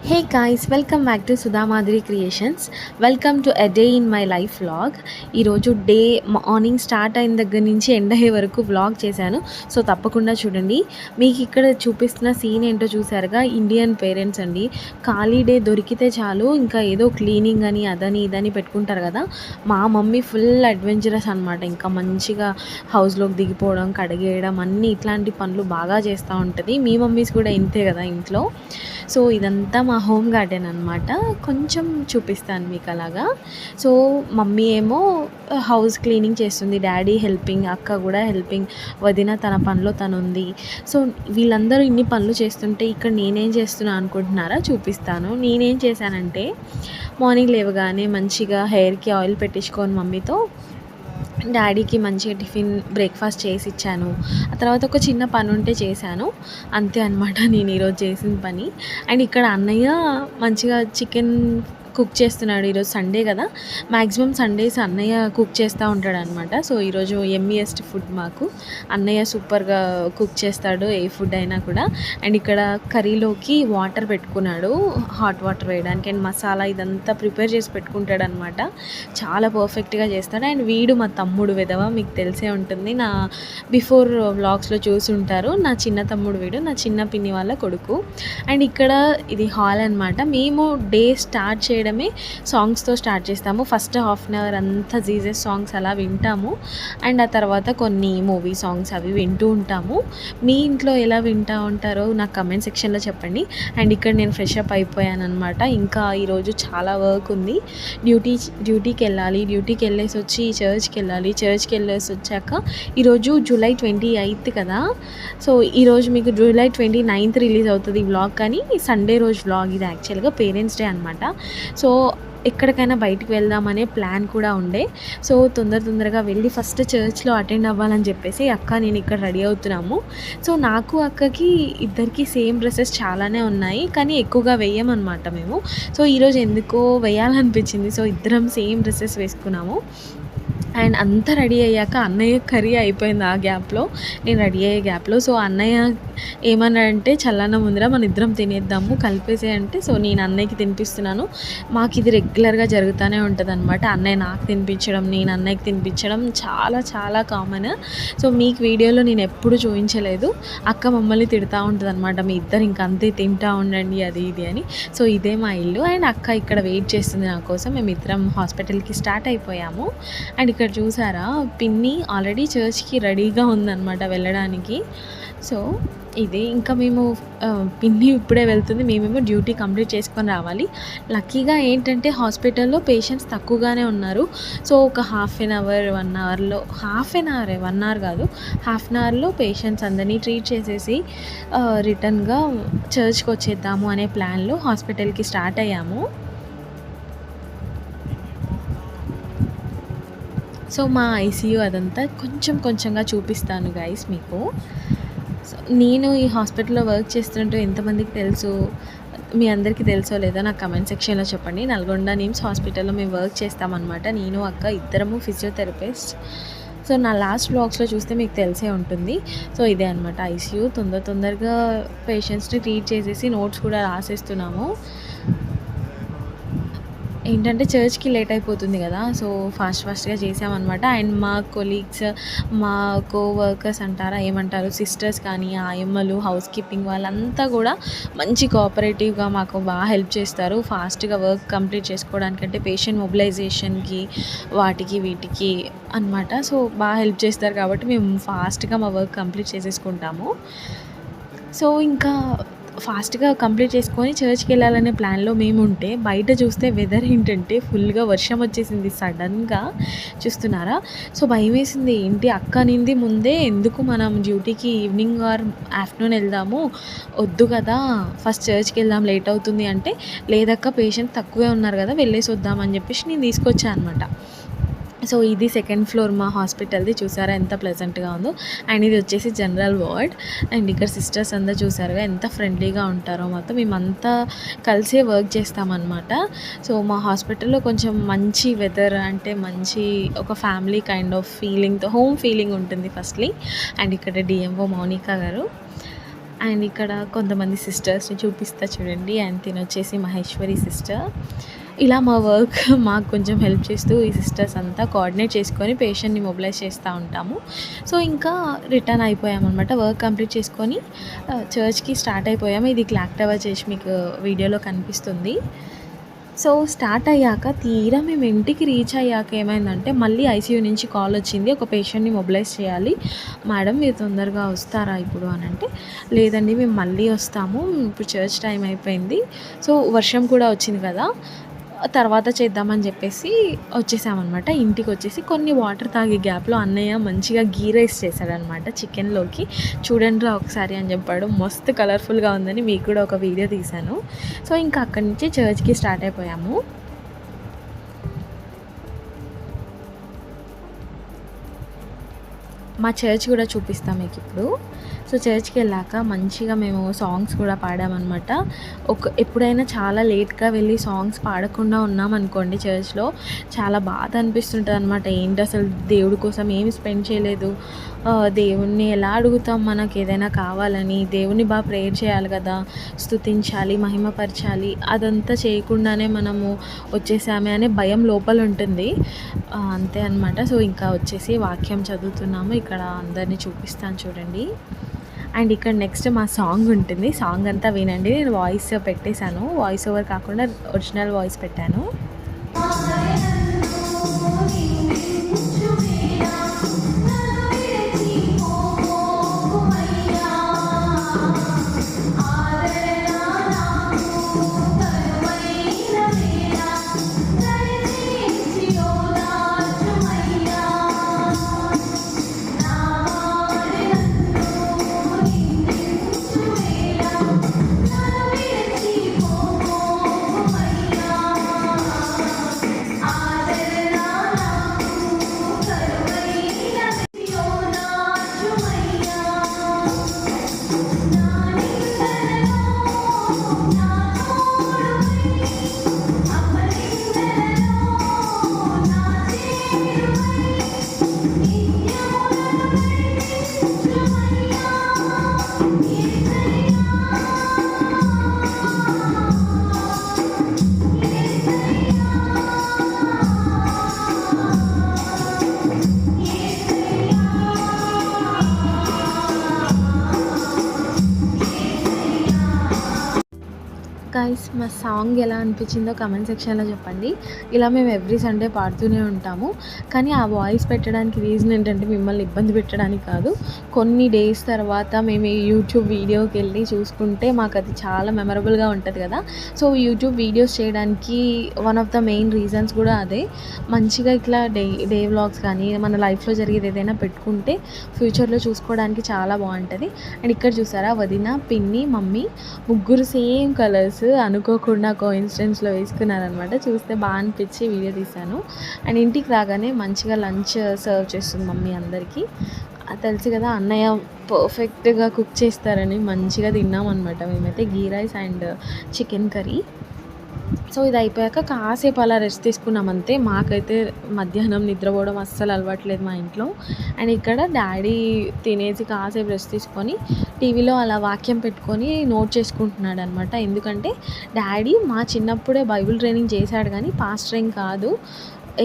Hey guys, welcome back to Sudha Madhuri creations. Welcome to a day in my life vlog. ఈరోజు day morning start అయిన దగ్గర నుంచి end అయ్యే వరకు వ్లాగ్ చేశాను. సో తప్పకుండా చూడండి. మీకు ఇక్కడ చూపిస్తున్న సీన్ ఏంటో చూసారుగా, ఇండియన్ పేరెంట్స్ అండి. ఖాళీ డే దొరికితే చాలు ఇంకా ఏదో క్లీనింగ్ అని అదని ఇదని పెట్టుకుంటారు కదా. మా మమ్మీ ఫుల్ అడ్వెంచరస్ అనమాట. ఇంకా మంచిగా హౌస్లోకి దిగిపోవడం, కడిగేయడం అన్నీ ఇట్లాంటి పనులు బాగా చేస్తూ ఉంటుంది. మీ మమ్మీస్ కూడా ఇంతే కదా ఇంట్లో. సో ఇదంతా మా హోమ్ గార్డెన్ అనమాట. కొంచెం చూపిస్తాను మీకు అలాగా. సో మమ్మీ ఏమో హౌస్ క్లీనింగ్ చేస్తుంది, డాడీ హెల్పింగ్, అక్క కూడా హెల్పింగ్, వదిన తన పనిలో తను ఉంది. సో వీళ్ళందరూ ఇన్ని పనులు చేస్తుంటే ఇక్కడ నేనేం చేస్తున్నా అనుకుంటున్నారా? చూపిస్తాను. నేనేం చేశానంటే మార్నింగ్ లేవగానే మంచిగా హెయిర్కి ఆయిల్ పెట్టించుకొని మమ్మీతో డాడీకి మంచిగా టిఫిన్ బ్రేక్ఫాస్ట్ చేసి ఇచ్చాను. ఆ తర్వాత ఒక చిన్న పని ఉంటే చేశాను. అంతే అనమాట నేను ఈరోజు చేసిన పని. అండ్ ఇక్కడ అన్నయ్య మంచిగా చికెన్ కుక్ చేస్తున్నాడు. ఈరోజు సండే కదా, మ్యాక్సిమం సండేస్ అన్నయ్య కుక్ చేస్తూ ఉంటాడు అనమాట. సో ఈరోజు ఎమ్మియెస్ట్ ఫుడ్ మాకు. అన్నయ్య సూపర్గా కుక్ చేస్తాడు ఏ ఫుడ్ అయినా కూడా. అండ్ ఇక్కడ కర్రీలోకి వాటర్ పెట్టుకున్నాడు, హాట్ వాటర్ వేయడానికి. అండ్ మసాలా ఇదంతా ప్రిపేర్ చేసి పెట్టుకుంటాడు అనమాట. చాలా పర్ఫెక్ట్గా చేస్తాడు. అండ్ వీడు మా తమ్ముడు విధవ, మీకు తెలిసే ఉంటుంది, నా బిఫోర్ వ్లాగ్స్లో చూసి ఉంటారు. నా చిన్న తమ్ముడు వీడు, నా చిన్న పిన్ని వాళ్ళ కొడుకు. అండ్ ఇక్కడ ఇది హాల్ అనమాట. మేము డే స్టార్ట్ చేయడమే సాంగ్స్తో స్టార్ట్ చేస్తాము. ఫస్ట్ హాఫ్ అన్ అవర్ అంతా జీసస్ సాంగ్స్ అలా వింటాము. అండ్ ఆ తర్వాత కొన్ని మూవీ సాంగ్స్ అవి వింటూ ఉంటాము. మీ ఇంట్లో ఎలా వింటూ ఉంటారో నాకు కమెంట్ సెక్షన్లో చెప్పండి. అండ్ ఇక్కడ నేను ఫ్రెష్ అప్ అయిపోయాను అనమాట. ఇంకా ఈరోజు చాలా వర్క్ ఉంది. డ్యూటీకి వెళ్ళాలి. డ్యూటీకి వెళ్ళేసి వచ్చి చర్చ్కి వెళ్ళాలి. చర్చ్కి వెళ్ళేసి వచ్చాక ఈరోజు జూలై 28 కదా. సో ఈరోజు మీకు జూలై 29 రిలీజ్ అవుతుంది వ్లాగ్, కానీ సండే రోజు వ్లాగ్ ఇది. యాక్చువల్గా పేరెంట్స్ డే అనమాట. సో ఎక్కడికైనా బయటికి వెళ్దామనే ప్లాన్ కూడా ఉండే. సో తొందరగా వెళ్ళి ఫస్ట్ చర్చ్లో అటెండ్ అవ్వాలని చెప్పేసి అక్క నేను ఇక్కడ రెడీ అవుతున్నాము. సో నాకు అక్కకి ఇద్దరికి సేమ్ డ్రెస్సెస్ చాలానే ఉన్నాయి, కానీ ఎక్కువగా వేయమన్నమాట మేము. సో ఈరోజు ఎందుకో వేయాలనిపించింది. సో ఇద్దరం సేమ్ డ్రెస్సెస్ వేసుకున్నాము. అండ్ అంతా రెడీ అయ్యాక అన్నయ్య కర్రీ అయిపోయింది ఆ గ్యాప్లో, నేను రెడీ అయ్యే గ్యాప్లో. సో అన్నయ్య ఏమన్నాడంటే చల్లన్న ముందర మన ఇద్దరం తినేద్దాము కలిపేసే అంటే, సో నేను అన్నయ్యకి తినిపిస్తున్నాను. మాకు ఇది రెగ్యులర్గా జరుగుతూనే ఉంటుంది అనమాట. అన్నయ్య నాకు తినిపించడం, నేను అన్నయ్యకి తినిపించడం చాలా చాలా కామన్. సో మీకు వీడియోలో నేను ఎప్పుడు చూపించలేదు. అక్క మమ్మల్ని తిడుతూ ఉంటుంది అనమాట, మీ ఇద్దరు ఇంక అంతే తింటూ ఉండండి అది ఇది అని. సో ఇదే మా ఇల్లు. అండ్ అక్క ఇక్కడ వెయిట్ చేస్తుంది నా కోసం. మేము ఇద్దరం హాస్పిటల్కి స్టార్ట్ అయిపోయాము. అండ్ ఇక్కడ చూసారా, పిన్ని ఆల్రెడీ చర్చ్కి రెడీగా ఉందన్నమాట వెళ్ళడానికి. సో ఇది ఇంకా మేము పిన్ని ఇప్పుడే వెళ్తుంది, మేమేమో డ్యూటీ కంప్లీట్ చేసుకొని రావాలి. లక్కీగా ఏంటంటే హాస్పిటల్లో పేషెంట్స్ తక్కువగానే ఉన్నారు. సో ఒక హాఫ్ అన్ అవర్ 1 అవర్లో, హాఫ్ అన్ అవర్ కాదు, హాఫ్ అన్ అవర్లో పేషెంట్స్ అందరినీ ట్రీట్ చేసేసి రిటర్న్గా చర్చ్కి వచ్చేద్దాము అనే ప్లాన్లో హాస్పిటల్కి స్టార్ట్ అయ్యాము. సో మా ఐసీయూ అదంతా కొంచెంగా చూపిస్తాను గైస్ మీకు. సో నేను ఈ హాస్పిటల్లో వర్క్ చేస్తున్నట్టు ఎంతమందికి తెలుసు, మీ అందరికీ తెలుసో లేదో నాకు కమెంట్ సెక్షన్లో చెప్పండి. నల్గొండ నిమ్స్ హాస్పిటల్లో మేము వర్క్ చేస్తామన్నమాట. నేను అక్క ఇద్దరము ఫిజియోథెరపిస్ట్. సో నా లాస్ట్ వ్లాగ్స్లో చూస్తే మీకు తెలిసే ఉంటుంది. సో ఇదే అనమాట ఐసీయూ. తొందరగా పేషెంట్స్ని ట్రీట్ చేసేసి నోట్స్ కూడా రాసేస్తున్నాము. ఏంటంటే చర్చ్కి లేట్ అయిపోతుంది కదా, సో ఫాస్ట్గా చేసామన్నమాట. అండ్ మా కొలీగ్స్, మా కోవర్కర్స్ అంటారా ఏమంటారు, సిస్టర్స్ కానీ ఆయమ్మలు, హౌస్ కీపింగ్ వాళ్ళంతా కూడా మంచి కోఆపరేటివ్గా మాకు బాగా హెల్ప్ చేస్తారు ఫాస్ట్గా వర్క్ కంప్లీట్ చేసుకోవడానికంటే, పేషెంట్ మొబిలైజేషన్కి వాటికి వీటికి అనమాట. సో బాగా హెల్ప్ చేస్తారు కాబట్టి మేము ఫాస్ట్గా మా వర్క్ కంప్లీట్ చేసేసుకుంటాము. సో ఇంకా ఫాస్ట్గా కంప్లీట్ చేసుకొని చర్చ్కి వెళ్ళాలనే ప్లాన్లో మేము ఉంటే, బయట చూస్తే వెదర్ ఏంటంటే ఫుల్గా వర్షం వచ్చేసింది సడన్గా, చూస్తున్నారా. సో భయం వేసింది, ఏంటి అక్క అనింది ముందే, ఎందుకు మనం డ్యూటీకి ఈవినింగ్ ఆర్ ఆఫ్టర్నూన్ వెళ్దాము, వద్దు కదా ఫస్ట్ చర్చ్కి వెళ్దాం లేట్ అవుతుంది అంటే, లేదక్క పేషెంట్ తక్కువే ఉన్నారు కదా వెళ్ళేసి వద్దామని చెప్పేసి నేను తీసుకొచ్చాను అనమాట. సో ఇది సెకండ్ ఫ్లోర్ మా హాస్పిటల్ది, చూసారా ఎంత ప్లెజెంట్గా ఉందో. అండ్ ఇది వచ్చేసి జనరల్ వార్డ్. అండ్ ఇక్కడ సిస్టర్స్ అంతా చూసారుగా ఎంత ఫ్రెండ్లీగా ఉంటారో, మొత్తం మేమంతా కలిసే వర్క్ చేస్తామన్నమాట. సో మా హాస్పిటల్లో కొంచెం మంచి వెదర్, అంటే మంచి ఒక ఫ్యామిలీ కైండ్ ఆఫ్ ఫీలింగ్తో, హోమ్ ఫీలింగ్ ఉంటుంది ఫస్ట్లీ. అండ్ ఇక్కడ డిఎంఓ మౌనికా గారు. అండ్ ఇక్కడ కొంతమంది సిస్టర్స్ని చూపిస్తా చూడండి. అండ్ తినొచ్చేసి మహేశ్వరి సిస్టర్. ఇలా మా వర్క్ మాకు కొంచెం హెల్ప్ చేస్తూ ఈ సిస్టర్స్ అంతా కోఆర్డినేట్ చేసుకొని పేషెంట్ని మొబిలైజ్ చేస్తూ ఉంటాము. సో ఇంకా రిటర్న్ అయిపోయామన్నమాట. వర్క్ కంప్లీట్ చేసుకొని చర్చ్కి స్టార్ట్ అయిపోయాము. ఇది క్లాక్ టవర్ చర్చ్ మీకు వీడియోలో కనిపిస్తుంది. సో స్టార్ట్ అయ్యాక తీరా మేము ఇంటికి రీచ్ అయ్యాక ఏమైందంటే మళ్ళీ ఐసీయూ నుంచి కాల్ వచ్చింది. ఒక పేషెంట్ని మొబిలైజ్ చేయాలి మేడం, మీరు తొందరగా వస్తారా ఇప్పుడు అని అంటే, లేదండి మేము మళ్ళీ వస్తాము, ఇప్పుడు చర్చ్ టైం అయిపోయింది, సో వర్షం కూడా వచ్చింది కదా తర్వాత చేద్దామని చెప్పేసి వచ్చేసామన్నమాట. ఇంటికి వచ్చేసి కొన్ని వాటర్ తాగే గ్యాప్లో అన్నయ్య మంచిగా గీ రైస్ చేశాడనమాట చికెన్లోకి. చూడండి రా ఒకసారి అని చెప్పాడు. మస్తు కలర్ఫుల్గా ఉందని మీకు కూడా ఒక వీడియో తీశాను. సో ఇంకా అక్కడి నుంచి చర్చ్కి స్టార్ట్ అయిపోయాము. మా చర్చ్ కూడా చూపిస్తాం మీకు ఇప్పుడు. సో చర్చ్కి వెళ్ళాక మంచిగా మేము సాంగ్స్ కూడా పాడామన్నమాట. ఎప్పుడైనా చాలా లేట్గా వెళ్ళి సాంగ్స్ పాడకుండా ఉన్నామనుకోండి చర్చ్లో చాలా బాధ అనిపిస్తుంటుంది అనమాట. ఏంటి అసలు దేవుడి కోసం ఏమి స్పెండ్ చేయలేదు, దేవుణ్ణి ఎలా అడుగుతాం మనకు ఏదైనా కావాలని, దేవుణ్ణి బాగా ప్రేయర్ చేయాలి కదా, స్తుతించాలి, మహిమపరచాలి, అదంతా చేయకుండానే మనము వచ్చేసామే అనే భయం లోపల ఉంటుంది. అంతే అనమాట. సో ఇంకా వచ్చేసి వాక్యం చదువుతున్నాము. ఇక్కడ అందరినీ చూపిస్తాను చూడండి. అండ్ ఇక్కడ నెక్స్ట్ మా సాంగ్ ఉంటుంది. సాంగ్ అంతా వినండి. నేను వాయిస్ పెట్టేశాను, వాయిస్ ఓవర్ కాకుండా ఒరిజినల్ వాయిస్ పెట్టాను. గైస్ మా సాంగ్ ఎలా అనిపించిందో కమెంట్ సెక్షన్లో చెప్పండి. ఇలా మేము ఎవ్రీ సండే పాడుతూనే ఉంటాము. కానీ ఆ వాయిస్ పెట్టడానికి రీజన్ ఏంటంటే మిమ్మల్ని ఇబ్బంది పెట్టడానికి కాదు. కొన్ని డేస్ తర్వాత మేము ఈ యూట్యూబ్ వీడియోకి వెళ్ళి చూసుకుంటే మాకు అది చాలా మెమరబుల్గా ఉంటుంది కదా. సో యూట్యూబ్ వీడియోస్ చేయడానికి one of the main reasons కూడా అదే. మంచిగా ఇట్లా డే వ్లాగ్స్ కానీ మన లైఫ్లో జరిగేది ఏదైనా పెట్టుకుంటే ఫ్యూచర్లో చూసుకోవడానికి చాలా బాగుంటుంది. అండ్ ఇక్కడ చూసారా వదిన, పిన్ని, మమ్మీ ముగ్గురు సేమ్ కలర్స్ అనుకోకుండా కోఇన్సిడెన్స్లో వేసుకున్నారనమాట. చూస్తే బాగా అనిపించి వీడియో తీశాను. అండ్ ఇంటికి రాగానే మంచిగా లంచ్ సర్వ్ చేస్తుంది మమ్మీ అందరికీ. తెలుసు కదా అన్నయ్య పర్ఫెక్ట్గా కుక్ చేస్తారని మంచిగా తిన్నామన్నమాట మేమైతే. Ghee rice and chicken curry. So ఇది అయిపోయాక కాసేపు అలా రెస్ట్ తీసుకున్నాం అంతే. మాకైతే మధ్యాహ్నం నిద్రపోవడం అస్సలు అలవాట్లేదు మా ఇంట్లో. అండ్ ఇక్కడ డాడీ తినేసి కాసేపు రెస్ట్ తీసుకొని టీవీలో అలా వాక్యం పెట్టుకొని నోట్ చేసుకుంటున్నాడు అనమాట. ఎందుకంటే డాడీ మా చిన్నప్పుడే బైబిల్ ట్రైనింగ్ చేశాడు కానీ పాస్టర్ ఏం కాదు.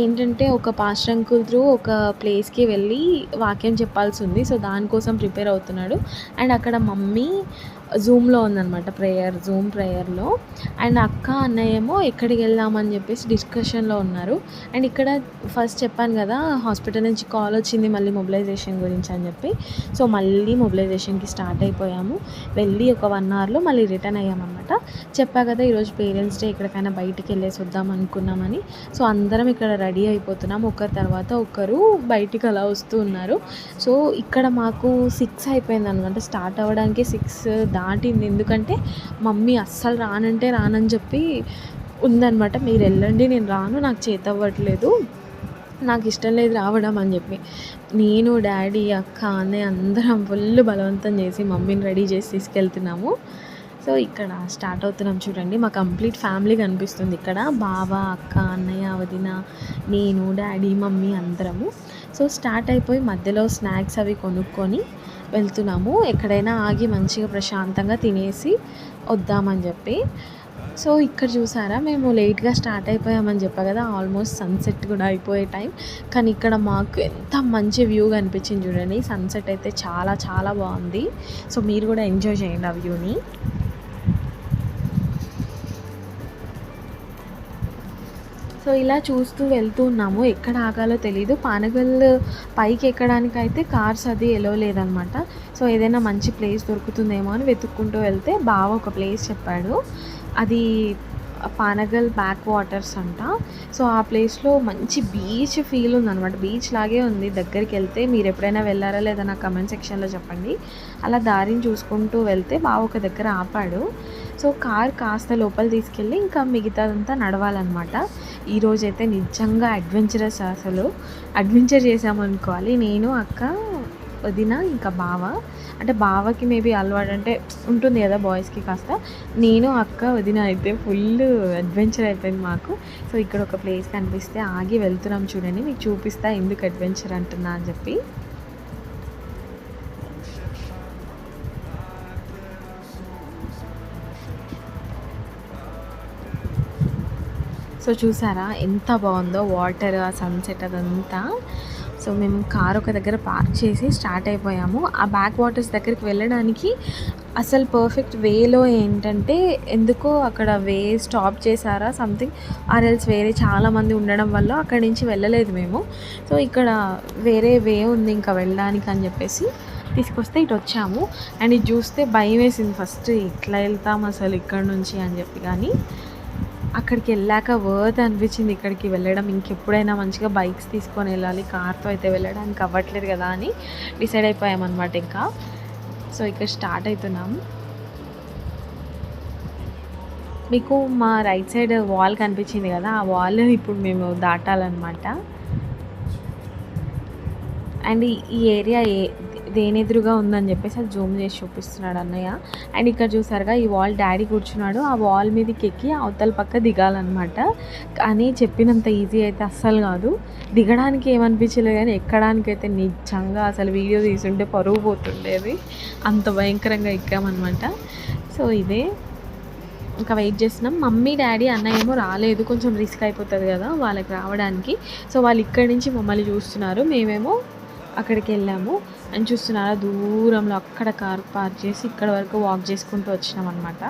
ఏంటంటే ఒక పాస్టర్ అంకుల్ త్రూ ఒక ప్లేస్కి వెళ్ళి వాక్యం చెప్పాల్సి ఉంది. సో దానికోసం ప్రిపేర్ అవుతున్నాడు. అండ్ అక్కడ మమ్మీ జూమ్లో ఉందన్నమాట, జూమ్ ప్రేయర్లో. అండ్ అక్క అన్నయ్య ఏమో ఎక్కడికి వెళ్దామని చెప్పేసి డిస్కషన్లో ఉన్నారు. అండ్ ఇక్కడ ఫస్ట్ చెప్పాను కదా హాస్పిటల్ నుంచి కాల్ వచ్చింది మళ్ళీ మొబిలైజేషన్ గురించి అని చెప్పి. సో మళ్ళీ మొబిలైజేషన్కి స్టార్ట్ అయిపోయాము. వెళ్ళి ఒక 1 అవర్లో మళ్ళీ రిటర్న్ అయ్యామన్నమాట. చెప్పా కదా ఈరోజు పేరెంట్స్ డే, ఎక్కడికైనా బయటికి వెళ్ళేసి వద్దాం అనుకున్నామని. సో అందరం ఇక్కడ రెడీ అయిపోతున్నాం. ఒకరి తర్వాత ఒకరు బయటికి అలా వస్తూ ఉన్నారు. సో ఇక్కడ మాకు 6 అయిపోయింది అనమాట. స్టార్ట్ అవ్వడానికి 6 దాటింది. ఎందుకంటే మమ్మీ అస్సలు రానంటే రానని చెప్పి ఉందన్నమాట. మీరు వెళ్ళండి, నేను రాను, నాకు చేత అవ్వట్లేదు, నాకు ఇష్టం లేదు రావడం అని చెప్పి. నేను, డాడీ, అక్క, అన్నయ్య అందరం ఫుల్ బలవంతం చేసి మమ్మీని రెడీ చేసి తీసుకెళ్తున్నాము. సో ఇక్కడ స్టార్ట్ అవుతున్నాం చూడండి. మా కంప్లీట్ ఫ్యామిలీ కనిపిస్తుంది ఇక్కడ. బావ, అక్క, అన్నయ్య, వదిన, నేను, డాడీ, మమ్మీ అందరము. సో స్టార్ట్ అయిపోయి మధ్యలో స్నాక్స్ అవి కొనుక్కొని వెళ్తున్నాము. ఎక్కడైనా ఆగి మంచిగా ప్రశాంతంగా తినేసి వద్దామని చెప్పి. సో ఇక్కడ చూసారా, మేము లేట్గా స్టార్ట్ అయిపోయామని చెప్పా కదా, ఆల్మోస్ట్ సన్సెట్ కూడా అయిపోయే టైం. కానీ ఇక్కడ మాకు ఎంత మంచి వ్యూ కనిపించింది చూడండి. సన్సెట్ అయితే చాలా చాలా బాగుంది. సో మీరు కూడా ఎంజాయ్ చేయండి ఆ వ్యూని. సో ఇలా చూస్తూ వెళ్తూ ఉన్నాము. ఎక్కడ ఆగాలో తెలీదు. పానగల్ పైకి ఎక్కడానికి అయితే కార్స్ అది ఎలో లేదనమాట. సో ఏదైనా మంచి ప్లేస్ దొరుకుతుందేమో అని వెతుక్కుంటూ వెళ్తే బావ ఒక ప్లేస్ చెప్పాడు. అది పానగల్ బ్యాక్ వాటర్స్ అంట. సో ఆ ప్లేస్లో మంచి బీచ్ ఫీల్ ఉందనమాట. బీచ్ లాగే ఉంది. దగ్గరికి వెళ్తే మీరు ఎప్పుడైనా వెళ్ళారా లేదా నా కమెంట్ సెక్షన్లో చెప్పండి. అలా దారిని చూసుకుంటూ వెళ్తే బావ ఒక దగ్గర ఆపాడు. సో కార్ కాస్త లోపల తీసుకెళ్ళి ఇంకా మిగతాదంతా నడవాలన్నమాట. ఈరోజైతే నిజంగా అడ్వెంచరస్, అసలు అడ్వెంచర్ చేసామనుకోవాలి. నేను, అక్క, వదిన, ఇంకా బావ. అంటే బావకి మేబీ అలవాటు అంటే ఉంటుంది కదా బాయ్స్కి కాస్త. నేను, అక్క, వదిన అయితే ఫుల్ అడ్వెంచర్ అయిపోయింది మాకు. సో ఇక్కడ ఒక ప్లేస్ కనిపిస్తే ఆగి వెళ్తున్నాం చూడండి. మీకు చూపిస్తా ఎందుకు అడ్వెంచర్ అంటున్నా అని చెప్పి. సో చూసారా ఎంత బాగుందో వాటర్, ఆ సన్సెట్ అదంతా. సో మేము కార్ ఒక దగ్గర పార్క్ చేసి స్టార్ట్ అయిపోయాము. ఆ బ్యాక్ వాటర్స్ దగ్గరికి వెళ్ళడానికి అసలు పర్ఫెక్ట్ వేలో ఏంటంటే, ఎందుకో అక్కడ వే స్టాప్ చేశారా సంథింగ్, ఆర్ఎల్స్ వేరే చాలామంది ఉండడం వల్ల అక్కడి నుంచి వెళ్ళలేదు మేము. సో ఇక్కడ వేరే వే ఉంది ఇంకా వెళ్ళడానికి అని చెప్పేసి తీసుకొస్తే ఇటు వచ్చాము. అండ్ ఇది చూస్తే భయం వేసింది ఫస్ట్, ఇట్లా వెళ్తాం అసలు ఇక్కడ నుంచి అని చెప్పి. కానీ అక్కడికి వెళ్ళాక వర్త్ అనిపించింది ఇక్కడికి వెళ్ళడం. ఇంకెప్పుడైనా మంచిగా బైక్స్ తీసుకొని వెళ్ళాలి, కార్తో అయితే వెళ్ళడానికి అవ్వట్లేదు కదా అని డిసైడ్ అయిపోయామన్నమాట ఇంకా. సో ఇక్కడ స్టార్ట్ అవుతున్నాం. మీకు మా రైట్ సైడ్ వాల్ కనిపించింది కదా, ఆ వాల్ ఇప్పుడు మేము దాటాలన్నమాట. అండ్ ఈ ఏరియా దేని ఎదురుగా ఉందని చెప్పేసి అది జూమ్ చేసి చూపిస్తున్నాడు అన్నయ్య. అండ్ ఇక్కడ చూసారుగా ఈ వాల్ డాడీ కూర్చున్నాడు. ఆ వాల్ మీదకి ఎక్కి అవతల పక్క దిగాలన్నమాట. కానీ చెప్పినంత ఈజీ అయితే అస్సలు కాదు. దిగడానికి ఏమనిపించలేదు కానీ ఎక్కడానికి అయితే నిజంగా అసలు వీడియో తీసుంటే పరుగు పోతుండేది, అంత భయంకరంగా ఎక్కామన్నమాట. సో ఇదే ఇంకా వెయిట్ చేస్తున్నాం. మమ్మీ, డాడీ, అన్నయ్య ఏమో రాలేదు, కొంచెం రిస్క్ అయిపోతుంది కదా వాళ్ళకి రావడానికి. సో వాళ్ళు ఇక్కడి నుంచి మమ్మల్ని చూస్తున్నారు, మేమేమో అక్కడికి వెళ్ళాము. అని చూస్తున్నారా, దూరంలో అక్కడ కార్ పార్క్ చేసి ఇక్కడ వరకు వాక్ చేసుకుంటూ వచ్చినాం అనమాట.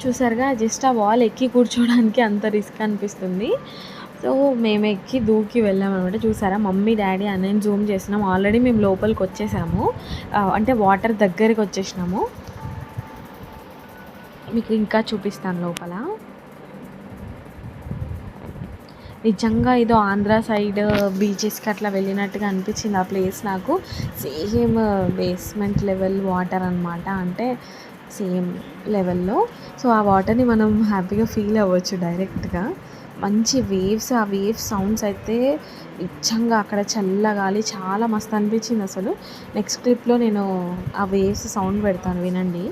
చూసారుగా, జస్ట్ ఆ వాల్ ఎక్కి కూర్చోవడానికి అంత రిస్క్ అనిపిస్తుంది. సో మేము ఎక్కి దూకి వెళ్ళామన్నమాట. చూసారా, మమ్మీ, డాడీ, అన్నయ్యని జూమ్ చేసినాము. ఆల్రెడీ మేము లోపలికి వచ్చేసాము, అంటే వాటర్ దగ్గరికి వచ్చేసినాము. మీకు ఇంకా చూపిస్తాను లోపల. నిజంగా ఏదో ఆంధ్ర సైడ్ బీచెస్కి అట్లా వెళ్ళినట్టుగా అనిపించింది ఆ ప్లేస్ నాకు. సేమ్ బేస్మెంట్ లెవెల్ వాటర్ అనమాట, అంటే సేమ్ లెవెల్లో. సో ఆ వాటర్ని మనం హ్యాపీగా ఫీల్ అవ్వచ్చు డైరెక్ట్గా. మంచి వేవ్స్, ఆ వేవ్స్ సౌండ్స్ అయితే నిజంగా అక్కడ చల్లగాలి చాలా మస్తు అనిపించింది అసలు. నెక్స్ట్ క్లిప్లో నేను ఆ వేవ్స్ సౌండ్ పెడతాను, వినండి.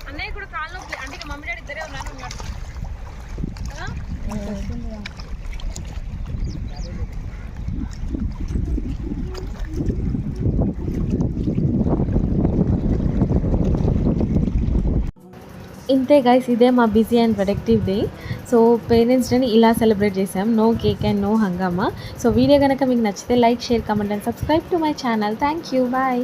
అన్నయ్య కూడా కాళ్ళు అంటే మమ్మీ డాడీ ఇద్దరే ఉన్నారు. ఇంతే గైస్, ఇదే మా busy and productive day. So parents డేని ఇలా సెలబ్రేట్ చేసాం. నో కేక్ అండ్ నో హంగామా. సో వీడియో కనుక మీకు నచ్చితే like, share, comment and subscribe to my channel. Thank you, bye.